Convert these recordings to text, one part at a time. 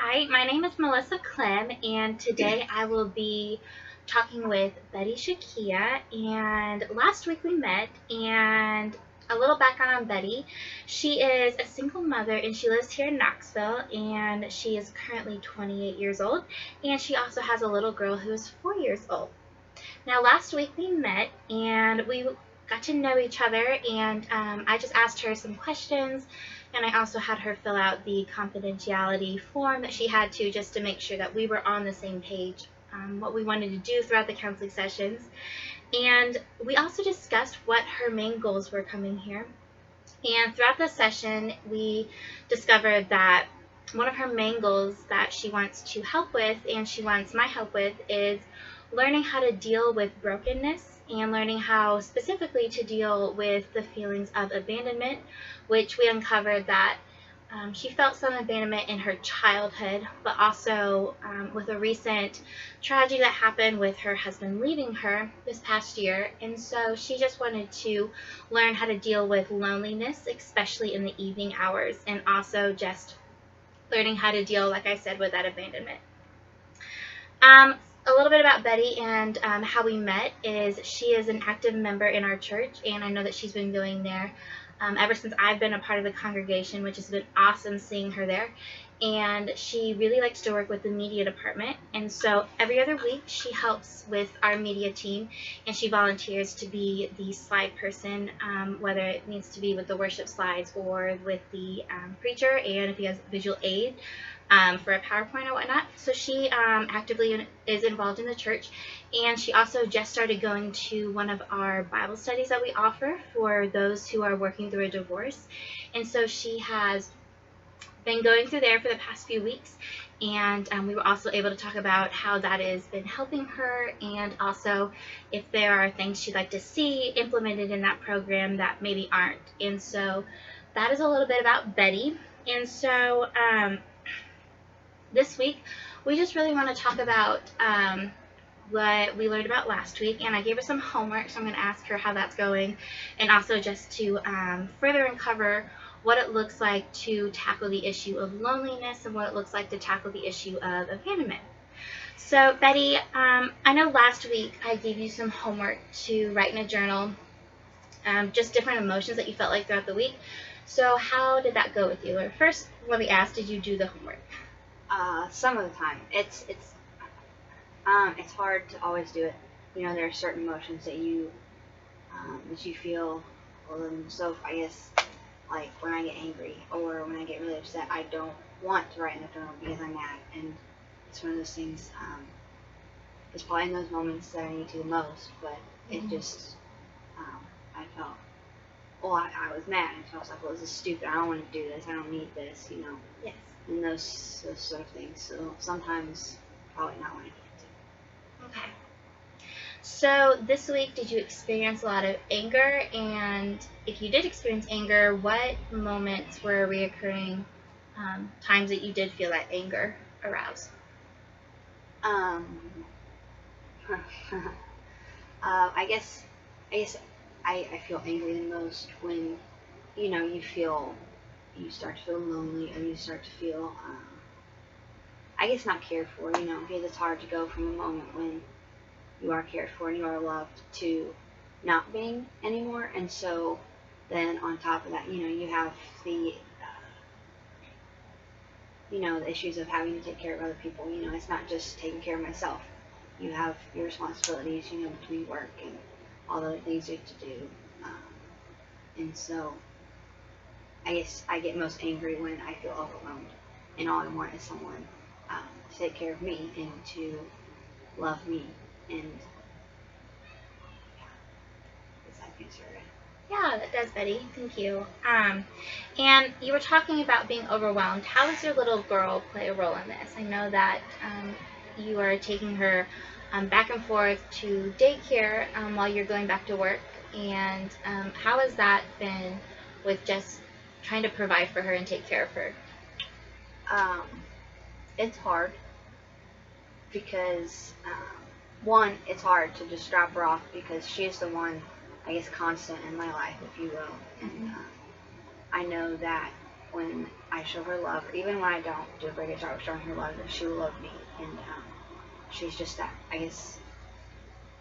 Hi, my name is Melissa Clem, and today I will be talking with Betty Shakia. And last week we met, and a little background on Betty. She is a single mother, and she lives here in Knoxville, and she is currently 28 years old, and she also has a little girl who is 4 years old. Now, last week we met and we got to know each other, and I just asked her some questions, and I also had her fill out the confidentiality form that she had to, just to make sure that we were on the same page, what we wanted to do throughout the counseling sessions. And we also discussed what her main goals were coming here. And throughout the session, we discovered that one of her main goals that she wants to help with, and she wants my help with, is learning how to deal with brokenness and learning how specifically to deal with the feelings of abandonment, which we uncovered that she felt some abandonment in her childhood, but also with a recent tragedy that happened with her husband leaving her this past year. And so she just wanted to learn how to deal with loneliness, especially in the evening hours, and also just learning how to deal, like I said, with that abandonment. A little bit about Betty and how we met is she is an active member in our church, and I know that she's been going there ever since I've been a part of the congregation, which has been awesome seeing her there. And she really likes to work with the media department, and so every other week she helps with our media team, and she volunteers to be the slide person, whether it needs to be with the worship slides or with the preacher, and if he has visual aid for a PowerPoint or whatnot. So she actively is involved in the church, and she also just started going to one of our Bible studies that we offer for those who are working through a divorce. And so she has been going through there for the past few weeks, and we were also able to talk about how that has been helping her, and also if there are things she'd like to see implemented in that program that maybe aren't. And so that is a little bit about Betty. And so this week, we just really want to talk about what we learned about last week, and I gave her some homework, so I'm going to ask her how that's going, and also just to further uncover what it looks like to tackle the issue of loneliness and what it looks like to tackle the issue of abandonment. So, Betty, I know last week I gave you some homework to write in a journal, just different emotions that you felt like throughout the week. So, how did that go with you? Or first, let me ask, did you do the homework? Some of the time, it's hard to always do it. You know, there are certain emotions that you feel. So I guess like when I get angry or when I get really upset, I don't want to write in a journal because I'm mad, and it's one of those things. It's probably in those moments that I need to the most, but it just I felt. Well, I was mad, and so I was like, well, this is stupid. I don't want to do this. I don't need this. Yes. And those sort of things. So sometimes probably not when I need to. Okay. So this week, did you experience a lot of anger? And if you did experience anger, what moments were reoccurring times that you did feel that anger arouse? Um, I guess I feel angry the most when you start to feel lonely, or you start to feel I guess not cared for, because it's hard to go from a moment when you are cared for and you are loved to not being anymore. And so then on top of that, you have the issues of having to take care of other people. It's not just taking care of myself. You have your responsibilities, between work and all the other things you have to do. And so I guess I get most angry when I feel overwhelmed, and all I want is someone to take care of me and to love me. And does that answer it? Yeah, that does, Betty. Thank you. And you were talking about being overwhelmed. How does your little girl play a role in this? I know that you are taking her back and forth to daycare while you're going back to work. And how has that been with just trying to provide for her and take care of her? It's hard because one, it's hard to just drop her off because she's the one, I guess, constant in my life, if you will. And I know that when I show her love, or even when I don't do a very good job of showing her love, that she will love me. And she's just that, I guess,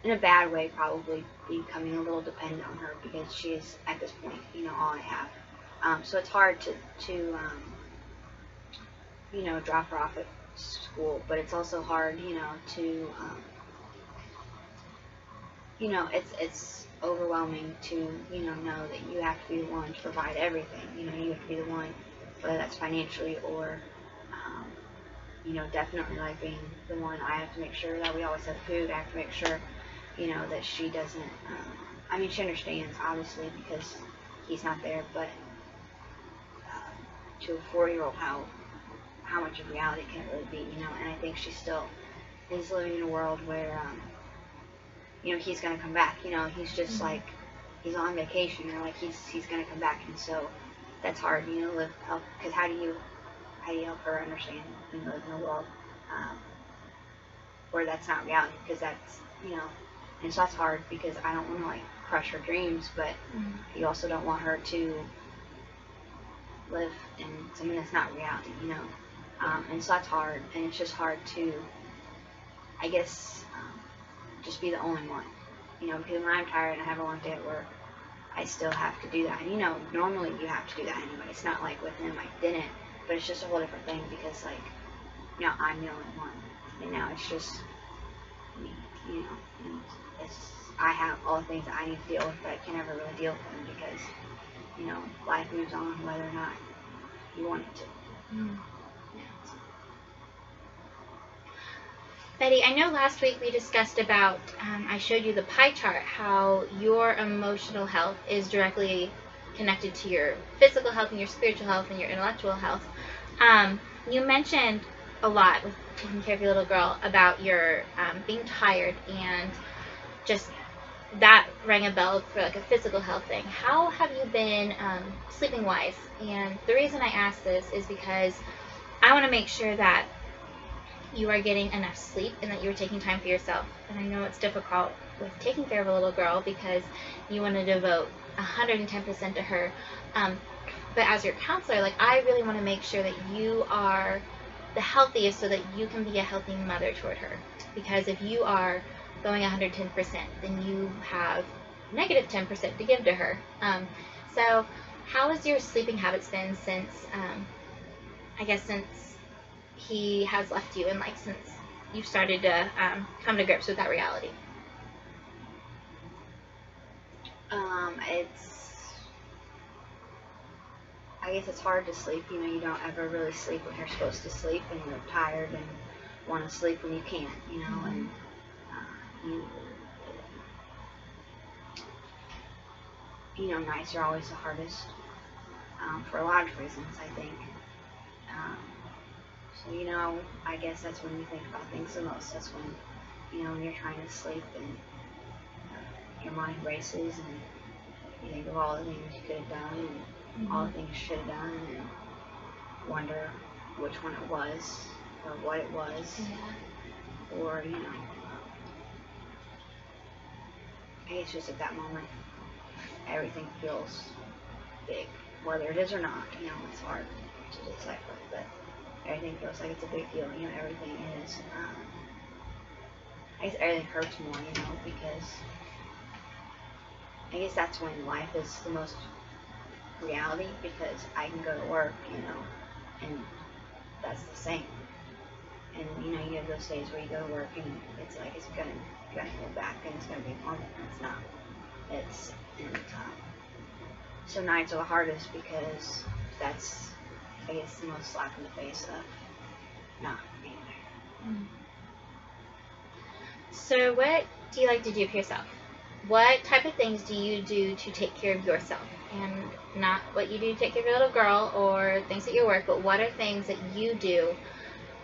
in a bad way, probably becoming a little dependent on her, because she is, at this point, all I have. So it's hard to drop her off at school, but it's also hard, to, it's overwhelming to, know that you have to be the one to provide everything. You have to be the one, whether that's financially or, definitely like being the one. I have to make sure that we always have food. I have to make sure, that she doesn't, she understands, obviously, because he's not there, but to a 4-year-old, how much of reality can it really be, and I think she still is living in a world where, he's going to come back, he's just like, he's on vacation, like he's going to come back, and so that's hard, help, because how do you help her understand and live in a world where that's not reality, because that's, and so that's hard, because I don't want to, like, crush her dreams, but you also don't want her to live in something that's not reality, and so that's hard, and it's just hard to, I guess, just be the only one, because when I'm tired and I have a long day at work, I still have to do that, and normally you have to do that anyway. It's not like with him I didn't, but it's just a whole different thing, because, like, I'm the only one, and now it's just me, and I have all the things that I need to deal with, but I can't ever really deal with them, because, life moves on whether or not you want it to. Yeah. Betty, I know last week we discussed about, I showed you the pie chart, how your emotional health is directly connected to your physical health and your spiritual health and your intellectual health. You mentioned a lot with taking care of your little girl about your being tired, and just that rang a bell for like a physical health thing. How have you been sleeping wise? And the reason I ask this is because I want to make sure that you are getting enough sleep and that you're taking time for yourself. And I know it's difficult with taking care of a little girl because you want to devote 110% to her. But as your counselor, like, I really want to make sure that you are the healthiest so that you can be a healthy mother toward her. Because if you are going 110%, then you have negative 10% to give to her. So how has your sleeping habits been since, since he has left you, and like since you've started to come to grips with that reality? I guess it's hard to sleep. You don't ever really sleep when you're supposed to sleep, and you're tired and want to sleep when you can't. And nights are always the hardest for a lot of reasons, I think. So, I guess that's when you think about things the most. That's when, when you're trying to sleep and your mind races and you think of all the things you could have done and all the things you should have done, and wonder which one it was or what it was. Yeah. Or, I guess just at that moment, everything feels big. Whether it is or not, it's hard to decipher, but everything feels like it's a big deal. Everything is, I guess everything hurts more, because I guess that's when life is the most reality, because I can go to work, and that's the same. And, you have those days where you go to work and it's like you're gonna go back and it's gonna be normal, and it's not. So nights are the hardest, because that's, I guess, the most slap in the face of not being there. So what do you like to do for yourself? What type of things do you do to take care of yourself? And not what you do to take care of your little girl or things at your work, but what are things that you do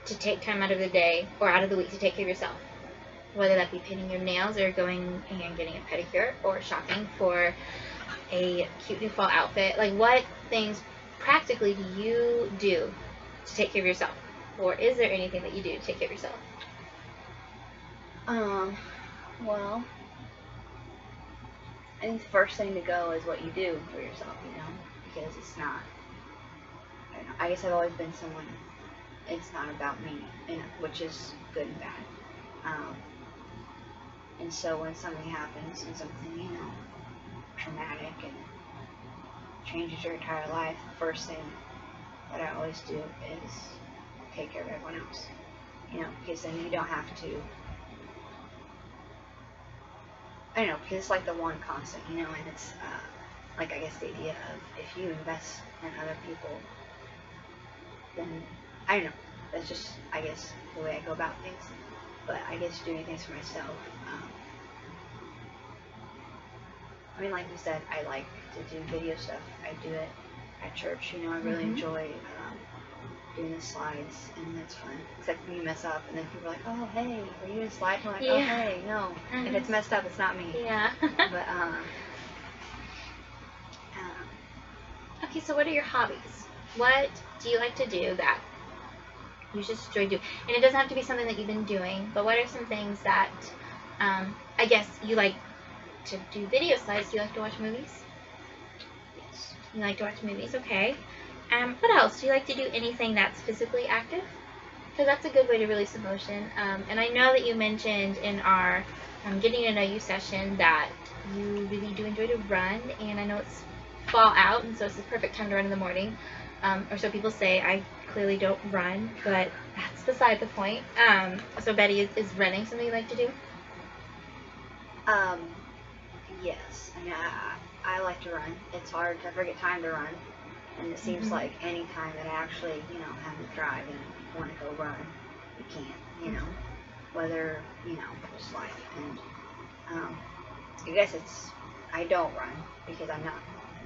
to take time out of the day or out of the week to take care of yourself? Whether that be painting your nails or going and getting a pedicure or shopping for a cute new fall outfit. Like, what things practically do you do to take care of yourself? Or is there anything that you do to take care of yourself? Well, I think the first thing to go is what you do for yourself, because it's not, I guess I've always been someone, it's not about me, and which is good and bad. And so when something happens and something, you know, traumatic and changes your entire life, the first thing that I always do is take care of everyone else. You know, because then you don't have to, I don't know, because it's like the one constant, you know, and it's like, I guess the idea of if you invest in other people, then, I don't know, that's just, I guess, the way I go about things. But I guess doing things for myself, I mean, like you said, I like to do video stuff. I do it at church, you know, I really enjoy doing the slides, and that's fun. Except when you mess up, and then people are like, oh, hey, are you in slides? I'm like, oh, hey, no. If it's messed up, it's not me. Yeah. But, okay, so what are your hobbies? What do you like to do that you just enjoy doing? And it doesn't have to be something that you've been doing, but what are some things that, I guess, you like to do video slides? Do you like to watch movies? yes. You like to watch movies, okay. What else? Do you like to do anything that's physically active? Because that's a good way to release emotion. And I know that you mentioned in our getting to know you session that you really do enjoy to run, and I know it's fall out, and so it's the perfect time to run in the morning. Or so people say. I clearly don't run, but that's beside the point. So Betty, is running something you like to do? Yes. I mean, I like to run. It's hard to forget time to run. And it seems like any time that I actually, you know, have to drive and want to go run, you can't, you know, whether, you know, just life. And I guess I don't run because I'm not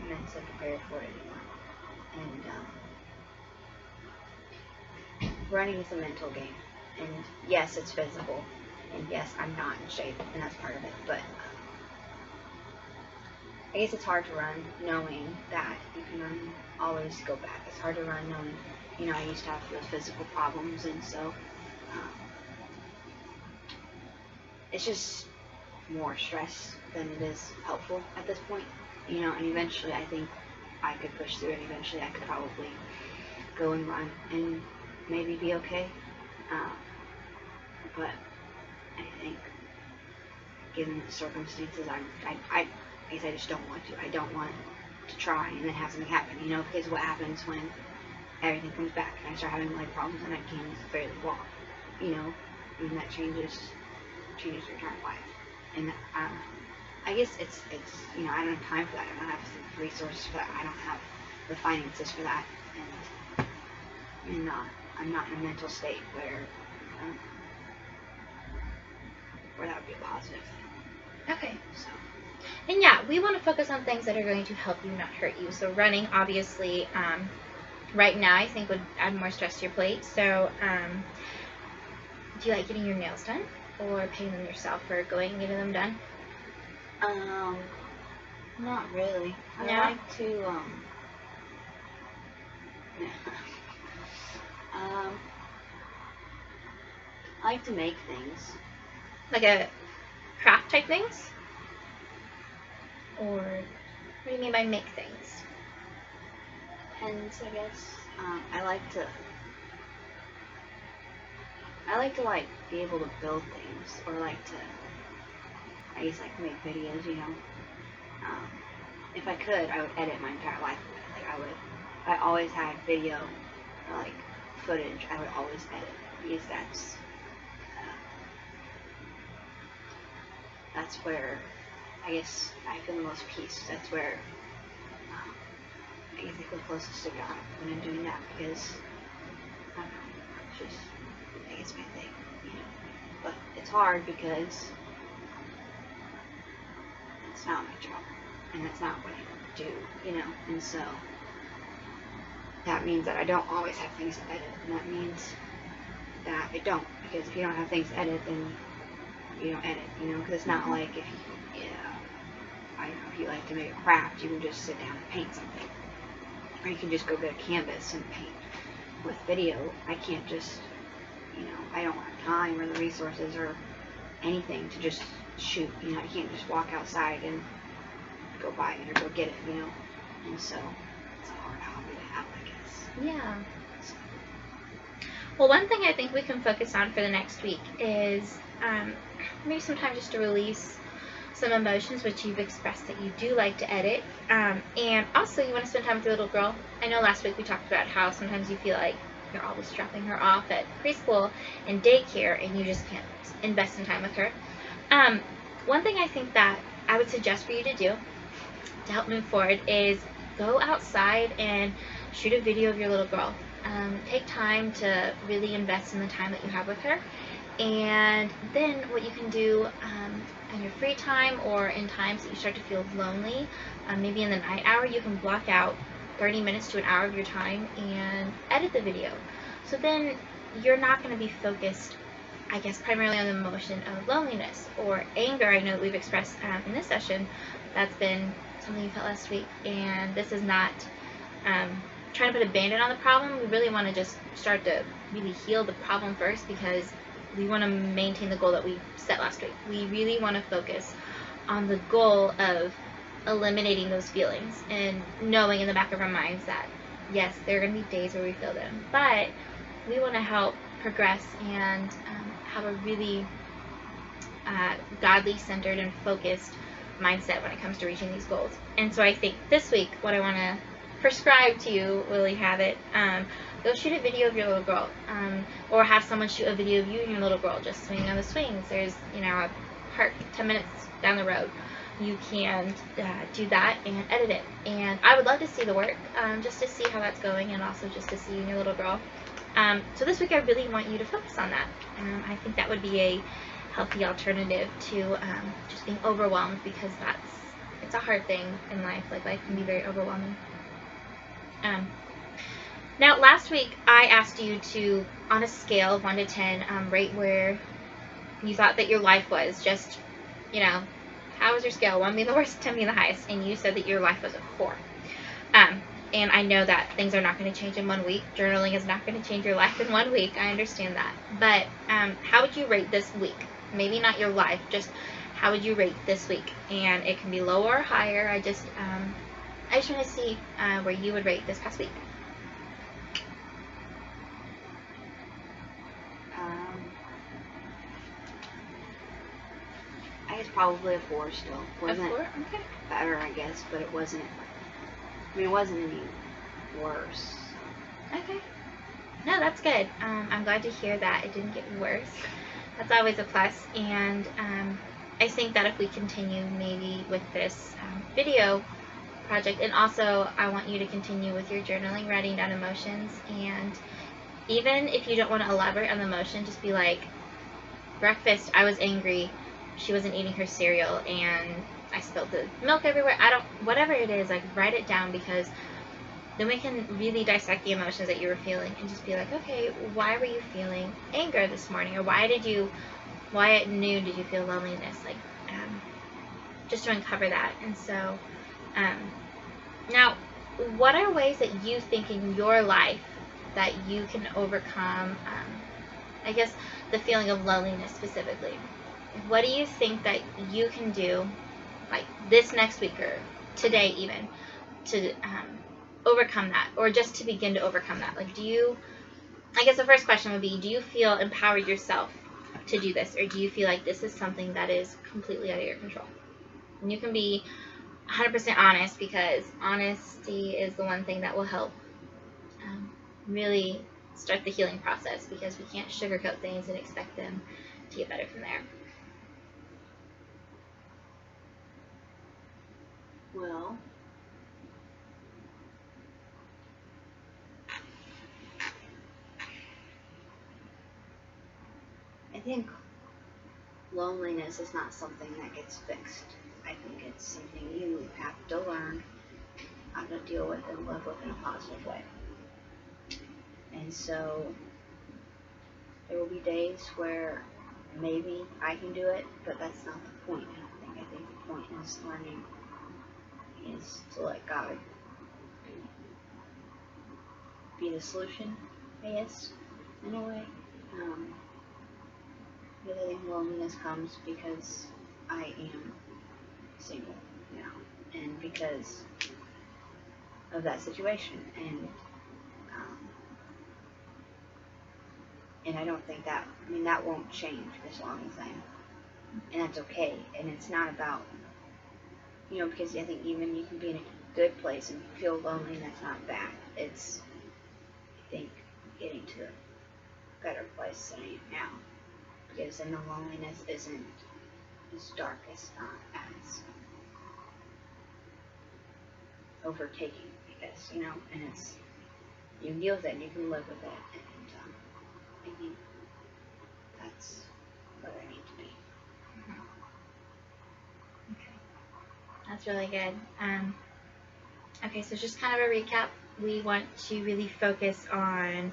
mentally prepared for it anymore. And running is a mental game. And yes, it's physical. And yes, I'm not in shape, and that's part of it. But I guess it's hard to run knowing that you can always go back. It's hard to run knowing, you know, I used to have those physical problems, and so it's just more stress than it is helpful at this point, you know, and eventually I think I could push through it. Eventually I could probably go and run and maybe be okay. But I think given the circumstances, I guess I just don't want to. I don't want to try and then have something happen, you know, because what happens when everything comes back and I start having leg problems and I can barely walk, you know, I mean, that changes your entire life. And I guess it's you know, I don't have time for that. I don't have the resources for that. I don't have the finances for that, and I'm not in a mental state where that would be a positive. Okay. So. And yeah, we want to focus on things that are going to help you, not hurt you. So running, obviously, right now I think would add more stress to your plate. So do you like getting your nails done or paying them yourself or going and getting them done? Not really. I No? like to I like to make things. Like a craft type things? Or what do you mean by make things? Depends, I guess. I like to like be able to build things, or like to, I guess, like make videos, you know. If I could, I would edit my entire life away. Like if I always had video or like footage, I would always edit, because that's where I guess I feel the most peace. That's where I guess I feel closest to God when I'm doing that, because I don't know, it's just, I guess, my thing, you know. But it's hard because it's not my job, and that's not what I do, you know. And so that means that I don't always have things to edit, and that means that I don't, because if you don't have things to edit, then you don't edit, you know. Because it's not like if you like to make a craft, you can just sit down and paint something, or you can just go get a canvas and paint. With video, I can't just, you know, I don't have time or the resources or anything to just shoot, you know. I can't just walk outside and go buy it or go get it, you know. And so it's a hard hobby to have, I guess. Yeah. Well, one thing I think we can focus on for the next week is maybe sometimes just to release some emotions which you've expressed that you do like to edit. And also, you want to spend time with your little girl. I know last week we talked about how sometimes you feel like you're always dropping her off at preschool and daycare and you just can't invest in time with her. One thing I think that I would suggest for you to do to help move forward is go outside and shoot a video of your little girl. Take time to really invest in the time that you have with her. And then what you can do in your free time or in times that you start to feel lonely, maybe in the night hour, you can block out 30 minutes to an hour of your time and edit the video. So then you're not going to be focused, I guess, primarily on the emotion of loneliness or anger. I know that we've expressed in this session that's been something you felt last week, and this is not trying to put a band-aid on the problem. We really want to just start to really heal the problem first, because we want to maintain the goal that we set last week. We really want to focus on the goal of eliminating those feelings and knowing in the back of our minds that, yes, there are going to be days where we feel them, but we want to help progress and have a really godly, centered, and focused mindset when it comes to reaching these goals. And so I think this week, what I want to prescribe to you, Lily have it, go shoot a video of your little girl, or have someone shoot a video of you and your little girl just swinging on the swings. There's, a park 10 minutes down the road. You can do that and edit it. And I would love to see the work, just to see how that's going, and also just to see you and your little girl. So this week I really want you to focus on that. I think that would be a healthy alternative to just being overwhelmed, because it's a hard thing in life. Like, life can be very overwhelming. Now, last week I asked you to, on a scale of 1 to 10, rate where you thought that your life was. Just, how was your scale? 1 being the worst, 10 being the highest. And you said that your life was a 4. And I know that things are not going to change in 1 week. Journaling is not going to change your life in 1 week. I understand that. But how would you rate this week? Maybe not your life, just how would you rate this week? And it can be lower or higher. I just want to see where you would rate this past week. I guess probably a 4 still. Wasn't A 4? Okay. better, I guess, but it wasn't. It wasn't any worse. Okay. No, that's good. I'm glad to hear that it didn't get worse. That's always a plus. And I think that if we continue maybe with this video project, and also I want you to continue with your journaling, writing down emotions, and even if you don't want to elaborate on the emotion, just be like, breakfast, I was angry, she wasn't eating her cereal, and I spilled the milk everywhere. Whatever it is, like, write it down, because then we can really dissect the emotions that you were feeling and just be like, okay, why were you feeling anger this morning? Or why at noon did you feel loneliness? Like, just to uncover that. And so, now, what are ways that you think in your life that you can overcome, I guess, the feeling of loneliness specifically? What do you think that you can do, like this next week or today even, to overcome that, or just to begin to overcome that? Like, I guess the first question would be, do you feel empowered yourself to do this, or do you feel like this is something that is completely out of your control? And you can be 100% honest, because honesty is the one thing that will help really start the healing process, because we can't sugarcoat things and expect them to get better from there. Well, I think loneliness is not something that gets fixed. I think it's something you have to learn how to deal with and live with in a positive way. And so there will be days where maybe I can do it, but that's not the point, I don't think. I think the point is learning is to let God be the solution, I guess, in a way. The other thing, loneliness comes because I am single now, and because of that situation. And And I don't think that, I mean, that won't change as long as and that's okay. And it's not about, because I think even you can be in a good place and feel lonely, and that's not bad. It's, I think, getting to a better place than I am now. Because then the loneliness isn't as dark, as not as overtaking, I guess, and it's, you can deal with it and you can live with it, and I think that's where I need to be. Okay. That's really good. Okay, so just kind of a recap. We want to really focus on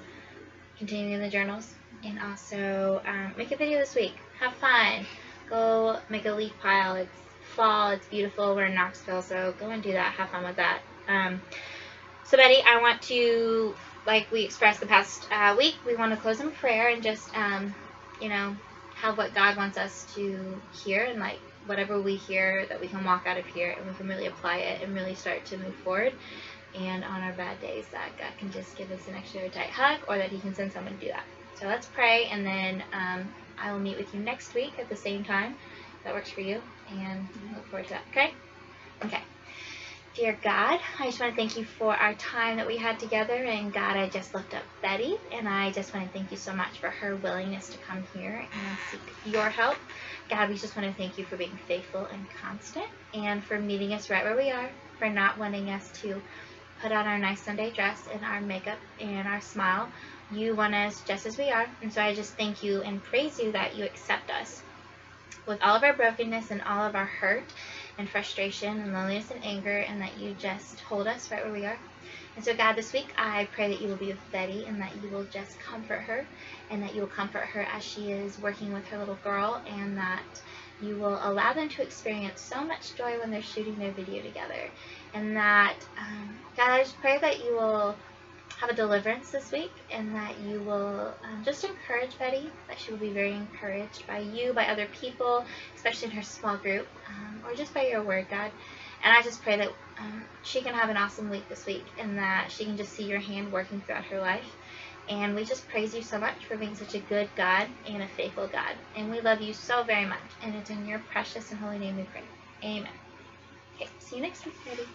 continuing the journals and also make a video this week. Have fun. Go make a leaf pile. It's fall. It's beautiful. We're in Knoxville, so go and do that. Have fun with that. So Betty, I want to, like we expressed the past week, we want to close in prayer and just, have what God wants us to hear, and like whatever we hear, that we can walk out of here and we can really apply it and really start to move forward. And on our bad days, that God can just give us an extra tight hug, or that He can send someone to do that. So let's pray, and then I will meet with you next week at the same time. If that works for you, and look forward to that. Okay? Okay. Dear God, I just want to thank you for our time that we had together. And God, I just lift up Betty, and I just want to thank you so much for her willingness to come here and seek your help. God, we just want to thank you for being faithful and constant, and for meeting us right where we are, for not wanting us to put on our nice Sunday dress and our makeup and our smile. You want us just as we are. And so I just thank you and praise you that you accept us with all of our brokenness and all of our hurt and frustration and loneliness and anger, and that you just hold us right where we are. And so God, this week I pray that you will be with Betty, and that you will just comfort her, and that you will comfort her as she is working with her little girl, and that you will allow them to experience so much joy when they're shooting their video together. And that, God, I just pray that you will have a deliverance this week, and that you will just encourage Betty, that she will be very encouraged by you, by other people, especially in her small group, or just by your word, God. And I just pray that she can have an awesome week this week, and that she can just see your hand working throughout her life. And we just praise you so much for being such a good God and a faithful God. And we love you so very much. And it's in your precious and holy name we pray. Amen. Okay, see you next week, Betty.